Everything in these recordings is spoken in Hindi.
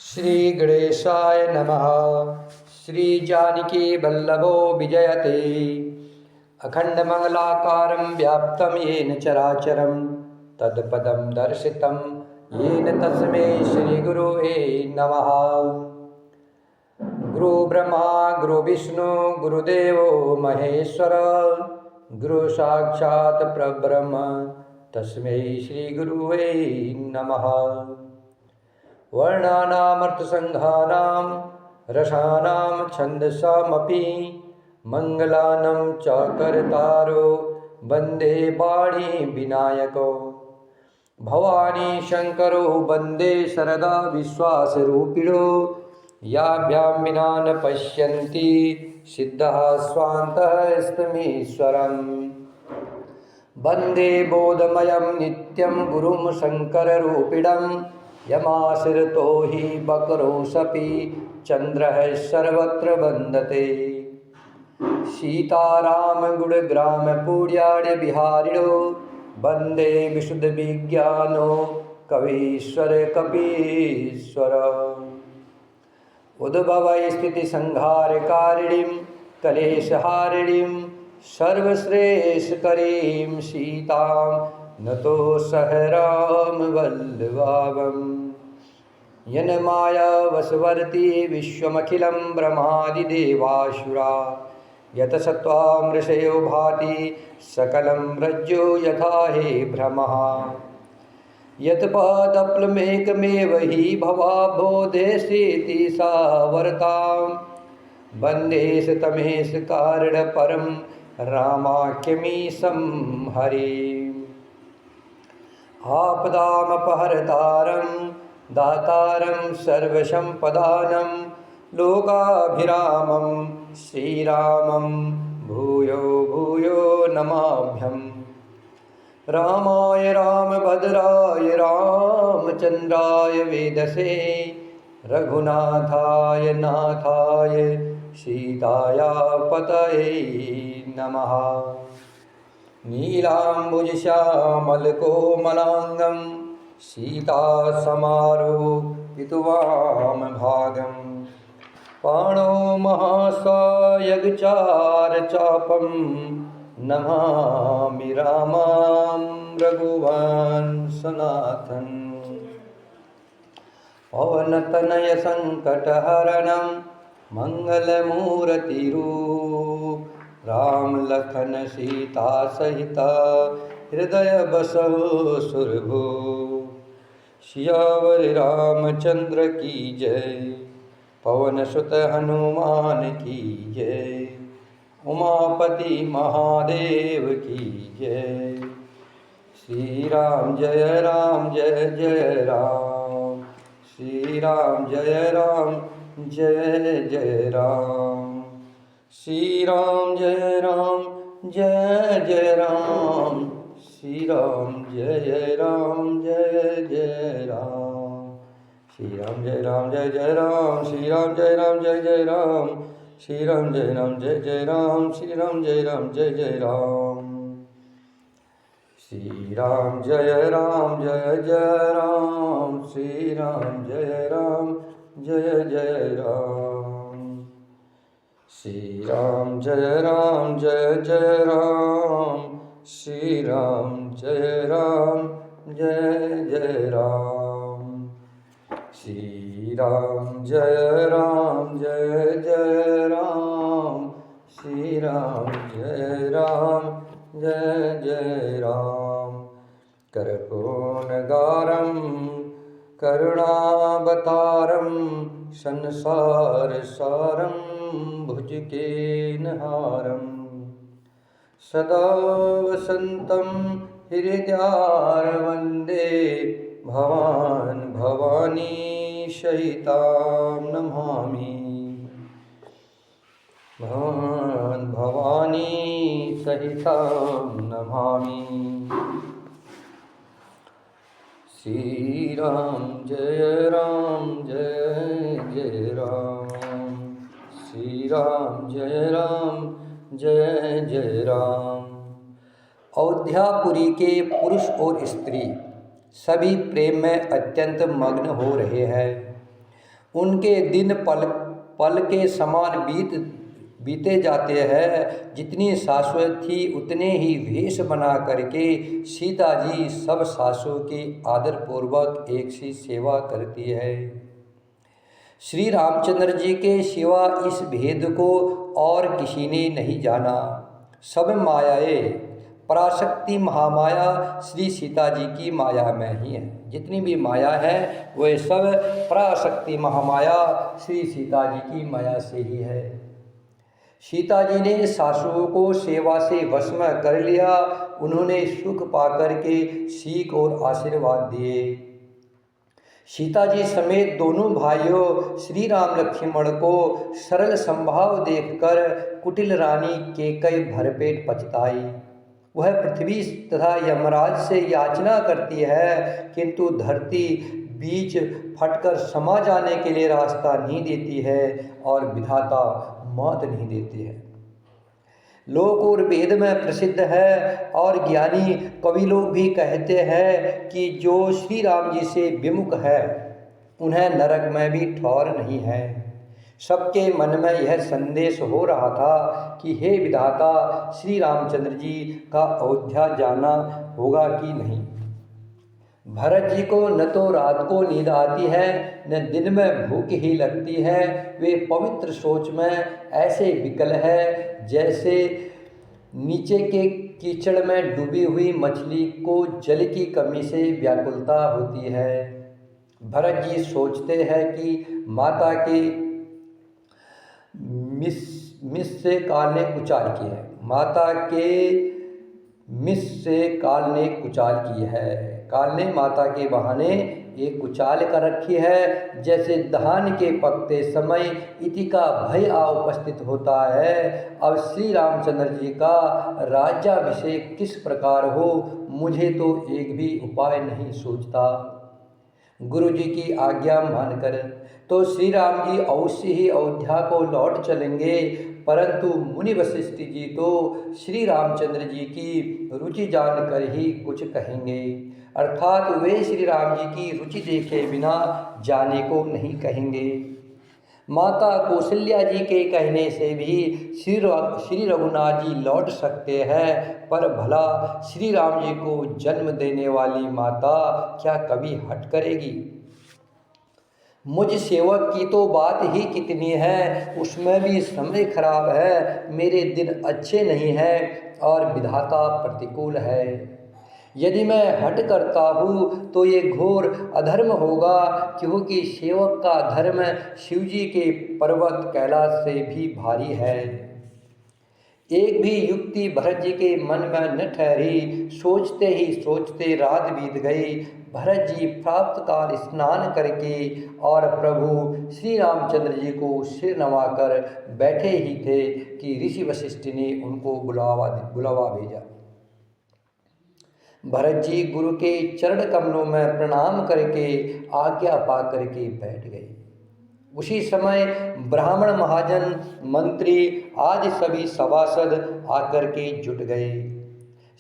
श्री गणेशाय नमः। श्री जानकी वल्लभो विजयते अखंडमंगलाकारं व्याप्तं येन चराचरं तत्पदं दर्शितं येन तस्मै श्रीगुरुवे नमः। गुरु ब्रह्मा गुरु विष्णु गुरुदेवो महेश्वर गुरु साक्षात् परब्रह्म तस्मै श्रीगुरुवे नमः। वर्णानामर्थसंघानां रसानां छन्दसामपि मङ्गलानं च कर्तारो वन्दे वाणी विनायको। भवानी शङ्करो वन्दे शरदा विश्वासरूपिणो याभ्यां विना न पश्यन्ति सिद्धः स्वान्तः स्तमीश्वरम्। वन्दे बोधमयं नित्यं गुरुं शङ्कररूपिणं यमाश्रितो हि वक्रोऽसपि चन्द्रः सर्वत्र वन्दते। सीतारामगुणग्रामपूर्यार्य विहारिणो वन्दे विशुद्धविज्ञानो कवीश्वर कपीश्वर। उद्भवस्थितिसंहारकारिणीं कलेशहारिणीं सर्वश्रेष्ठकरीं सीतां नतोऽस्मि रामवल्लभाम्। येन मायावशवर्ती विश्वमखिलं ब्रह्मादिदेवासुरा यतसत्त्वामृषयो भाति सकलं रज्जो यथा हे भ्रमः। यत्पादप्लमेकमेव हि भवाब्धोदेशेति सा वर्तां वन्देश तमेश कारणपरं रामाख्यमीशं हरिम्। आपदामपहर्तारं दातारं सर्वसम्पदानं लोकाभिरामं श्रीरामं भूयो भूयो नमाभ्यम्। रामाय रामभद्राय रामचन्द्राय वेदसे रघुनाथाय नाथाय सीताया पतये नमः। नीलाम्बुजश्यामलकोमलाङ्गं सीतासमारोपितवामभागं पाणौ महासायगचारचापं नमामि रामं रघुवंशनाथम्। पवनतनयसङ्कटहरणं मङ्गलमूर्तिरूप राम लखन सीता सहिता हृदय बसो सुरभो। सियावर रामचंद्र की जय पवन सुत हनुमान की जय उमापति महादेव की जय। श्री राम जय जय राम श्री राम जय जय राम श्री राम जय जय राम श्री राम जय जय राम श्री राम जय जय राम श्री राम जय जय राम श्री राम जय जय राम श्री राम जय जय राम श्री राम जय जय राम श्री राम जय जय राम श्री राम जय जय राम श्री राम जय जय राम श्री राम जय जय राम श्री राम जय राम। करपूर्णगारं करुणावतारं संसारसारं भुजगेनहारं सदा वसन्तं हृदयारविन्दे भवानी सहितां नमामि भवानी सहितां नमामि। श्री राम जय जय राम श्री राम जय राम। अयोध्यापुरी के पुरुष और स्त्री सभी प्रेम में अत्यंत मग्न हो रहे हैं। उनके दिन पल पल के समान बीते जाते हैं। जितनी सासुएं थी उतने ही वेश बना करके सीता जी सब सासुओं की आदरपूर्वक एक सी सेवा करती है। श्री रामचंद्र जी के सिवा इस भेद को और किसी ने नहीं जाना। सब मायाएं, पराशक्ति महामाया श्री सीता जी की माया में ही है। जितनी भी माया है वह सब पराशक्ति महामाया श्री सीता जी की माया से ही है। सीता जी ने सासुओं को सेवा से वश में कर लिया। उन्होंने सुख पाकर के सीख और आशीर्वाद दिए। सीता जी समेत दोनों भाइयों श्री राम लक्ष्मण को सरल संभाव देखकर कुटिल रानी कैकेयी भरपेट पछताई। वह पृथ्वी तथा यमराज से याचना करती है, किंतु धरती बीच फटकर समा जाने के लिए रास्ता नहीं देती है और विधाता मौत नहीं देती है। लोक और वेद में प्रसिद्ध है और ज्ञानी कवि लोग भी कहते हैं कि जो श्री राम जी से विमुख है उन्हें नरक में भी ठौर नहीं है। सबके मन में यह संदेश हो रहा था कि हे विधाता, श्री रामचंद्र जी का अयोध्या जाना होगा कि नहीं। भरत जी को न तो रात को नींद आती है न दिन में भूख ही लगती है। वे पवित्र सोच में ऐसे विकल है जैसे नीचे के कीचड़ में डूबी हुई मछली को जल की कमी से व्याकुलता होती है। भरत जी सोचते हैं कि माता के मिस से काल ने कुचाल की है। माता के मिस से काल ने कुचाल की है। काल ने माता के बहाने एक कुचाल कर रखी है। जैसे धान के पकते समय इति का भय आ उपस्थित होता है, अब श्री रामचंद्र जी का राज्याभिषेक किस प्रकार हो, मुझे तो एक भी उपाय नहीं सूझता। गुरु जी की आज्ञा मानकर तो श्री राम जी अवश्य ही अयोध्या को लौट चलेंगे, परंतु मुनि वशिष्ठ जी तो श्री रामचंद्र जी की रुचि जानकर ही कुछ कहेंगे, अर्थात वे श्री राम जी की रुचि देखे बिना जाने को नहीं कहेंगे। माता कौशल्या जी के कहने से भी श्री रघुनाथ जी लौट सकते हैं, पर भला श्री राम जी को जन्म देने वाली माता क्या कभी हट करेगी। मुझ सेवक की तो बात ही कितनी है, उसमें भी समय खराब है, मेरे दिन अच्छे नहीं हैं और विधाता प्रतिकूल है। यदि मैं हट करता हूँ तो ये घोर अधर्म होगा, क्योंकि सेवक का धर्म शिवजी के पर्वत कैलाश से भी भारी है। एक भी युक्ति भरत जी के मन में न ठहरी। सोचते ही सोचते रात बीत गई। भरत जी प्राप्त काल स्नान करके और प्रभु श्री रामचंद्र जी को सिर नवाकर बैठे ही थे कि ऋषि वशिष्ठ ने उनको बुलावा भेजा। भरत जी गुरु के चरण कमलों में प्रणाम करके आज्ञा पा करके बैठ गए। उसी समय ब्राह्मण, महाजन, मंत्री आदि सभी सभासद आकर के जुट गए।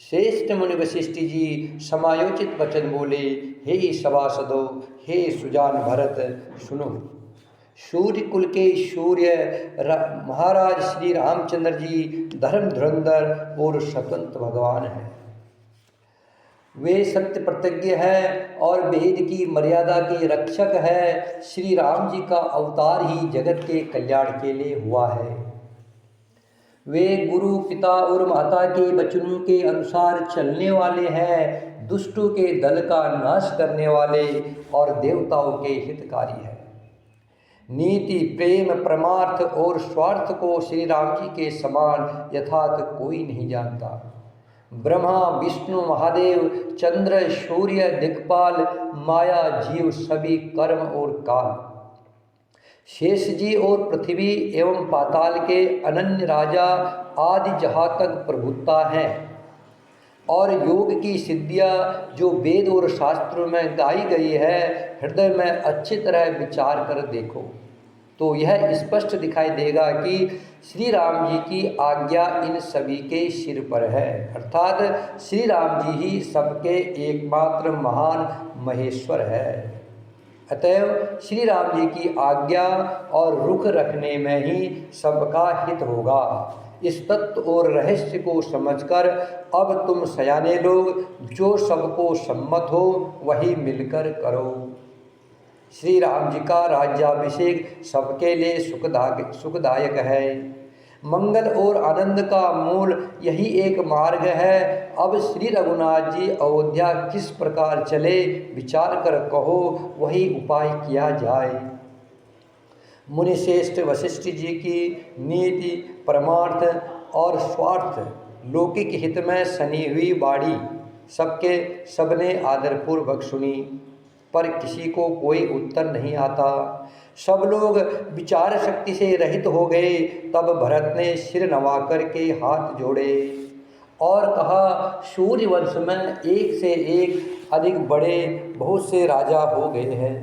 श्रेष्ठ मुनि वशिष्ठ जी समायोचित वचन बोले, हे सभासदों, हे सुजान भरत, सुनो। सूर्य कुल के सूर्य महाराज श्री रामचंद्र जी धर्म धुरंधर और स्वतंत्र भगवान हैं। वे सत्य प्रतिज्ञ हैं और वेद की मर्यादा के रक्षक है। श्री राम जी का अवतार ही जगत के कल्याण के लिए हुआ है। वे गुरु, पिता और माता के वचनों के अनुसार चलने वाले हैं, दुष्टों के दल का नाश करने वाले और देवताओं के हितकारी हैं। नीति, प्रेम, परमार्थ और स्वार्थ को श्री राम जी के समान यथार्थ कोई नहीं जानता। ब्रह्मा, विष्णु, महादेव, चंद्र, सूर्य, दिक्पाल, माया, जीव सभी कर्म और काल, शेष जी और पृथ्वी एवं पाताल के अनन्य राजा आदि जहाँ तक प्रभुता हैं और योग की सिद्धियाँ जो वेद और शास्त्रों में गाई गई है, हृदय में अच्छी तरह विचार कर देखो तो यह स्पष्ट दिखाई देगा कि श्री राम जी की आज्ञा इन सभी के सिर पर है, अर्थात श्री राम जी ही सबके एकमात्र महान महेश्वर है। अतएव श्री राम जी की आज्ञा और रुख रखने में ही सबका हित होगा। इस तत्व और रहस्य को समझकर अब तुम सयाने लोग जो सबको सम्मत हो वही मिलकर करो। श्री राम जी का राज्याभिषेक सबके लिए सुखदायक है। मंगल और आनंद का मूल यही एक मार्ग है। अब श्री रघुनाथ जी अयोध्या किस प्रकार चले विचार कर कहो, वही उपाय किया जाए। मुनिश्रेष्ठ वशिष्ठ जी की नीति, परमार्थ और स्वार्थ लौकिक हित में सनी हुई बाड़ी सबने आदरपूर्वक सुनी, पर किसी को कोई उत्तर नहीं आता। सब लोग विचार शक्ति से रहित हो गए। तब भरत ने सिर नवा कर के हाथ जोड़े और कहा, सूर्यवंश में एक से एक अधिक बड़े बहुत से राजा हो गए हैं।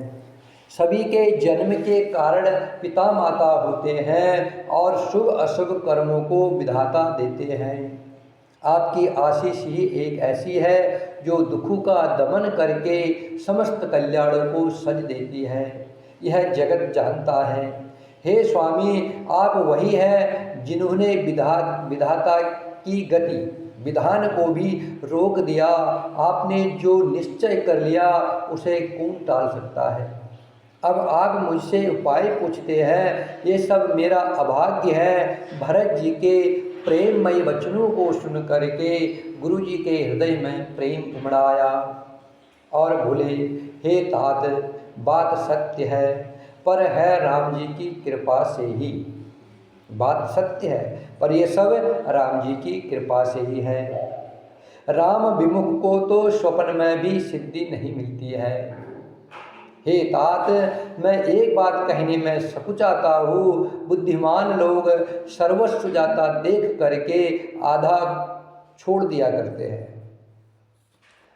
सभी के जन्म के कारण पिता माता होते हैं और शुभ अशुभ कर्मों को विधाता देते हैं। आपकी आशीष ही एक ऐसी है जो दुखों का दमन करके समस्त कल्याणों को सज देती है। यह जगत जानता है। हे स्वामी, आप वही हैं जिन्होंने विधाता की गति विधान को भी रोक दिया। आपने जो निश्चय कर लिया उसे कौन टाल सकता है। अब आप मुझसे उपाय पूछते हैं, ये सब मेरा अभाग्य है। भरत जी के प्रेममयी वचनों को सुन करके गुरु जी के हृदय में प्रेम उमड़ाया और बोले, हे तात, बात सत्य है, पर है राम जी की कृपा से ही। बात सत्य है, पर ये सब राम जी की कृपा से ही है। राम विमुख को तो स्वप्न में भी सिद्धि नहीं मिलती है। हे तात, मैं एक बात कहने में सकुचाता हूँ। बुद्धिमान लोग सर्वस्व जाता देख करके आधा छोड़ दिया करते हैं।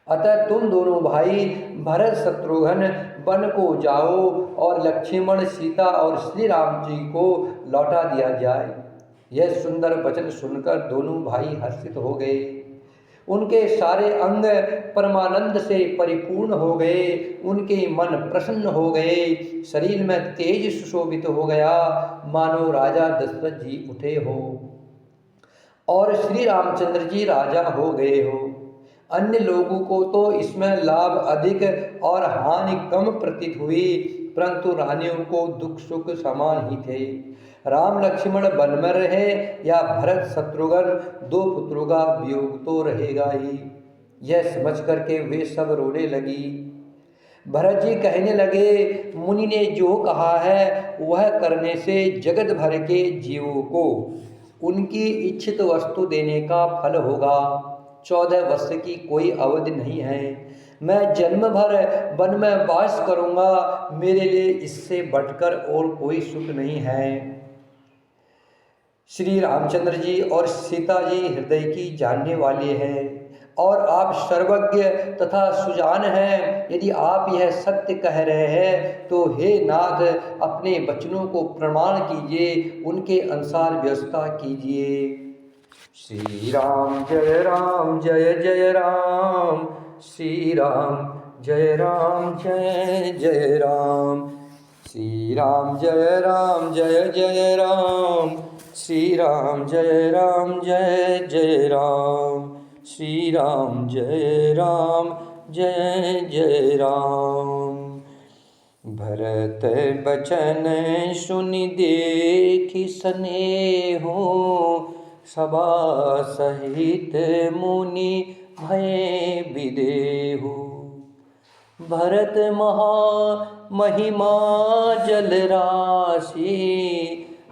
अतः तुम दोनों भाई भरत शत्रुघ्न वन को जाओ और लक्ष्मण, सीता और श्री राम जी को लौटा दिया जाए। यह सुंदर वचन सुनकर दोनों भाई हर्षित हो गए। उनके सारे अंग परमानंद से परिपूर्ण हो गए। उनके मन प्रसन्न हो गए। शरीर में तेज सुशोभित हो गया, मानो राजा दशरथ जी उठे हो और श्री रामचंद्र जी राजा हो गए हो। अन्य लोगों को तो इसमें लाभ अधिक और हानि कम प्रतीत हुई, परंतु रानियों को दुख सुख समान ही थे। राम लक्ष्मण वन में रहे या भरत शत्रुघ्न, दो पुत्रों का वियोग तो रहेगा ही। यह समझ करके वे सब रोने लगी। भरत जी कहने लगे, मुनि ने जो कहा है वह करने से जगत भर के जीवों को उनकी इच्छित वस्तु देने का फल होगा। 14 वर्ष की कोई अवधि नहीं है। मैं जन्म भर वन में वास करूंगा। मेरे लिए इससे बढ़कर और कोई सुख नहीं है। श्री रामचंद्र जी और सीता जी हृदय की जानने वाले हैं और आप सर्वज्ञ तथा सुजान हैं। यदि आप यह सत्य कह रहे हैं तो हे नाथ, अपने वचनों को प्रमाण कीजिए, उनके अनुसार व्यवस्था कीजिए। श्री राम जय जय राम, श्री राम जय जय राम, श्री राम जय जय राम, श्री राम जय जय राम, श्री राम जय राम। भरत बचन सुनि देखि स्नेहो, सभा सहित मुनि भय विदेहु। भरत महा महिमा जल राशि,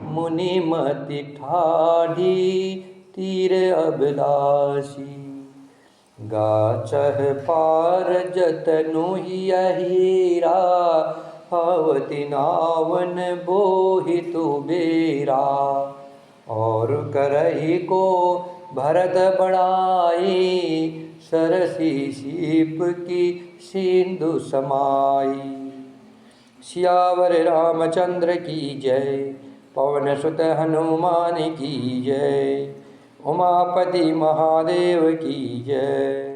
मुनि मति ठाढ़ी तीर अभिलाषी। गाचह पार जतनु हीरा, पावती नावन बोहितु बेरा। और करही को भरत बढ़ाई, सरसी सीप की सिंधु समाई। सियावर रामचंद्र की जय, पवन सुत हनुमान की जय, उमापति महादेव की जय।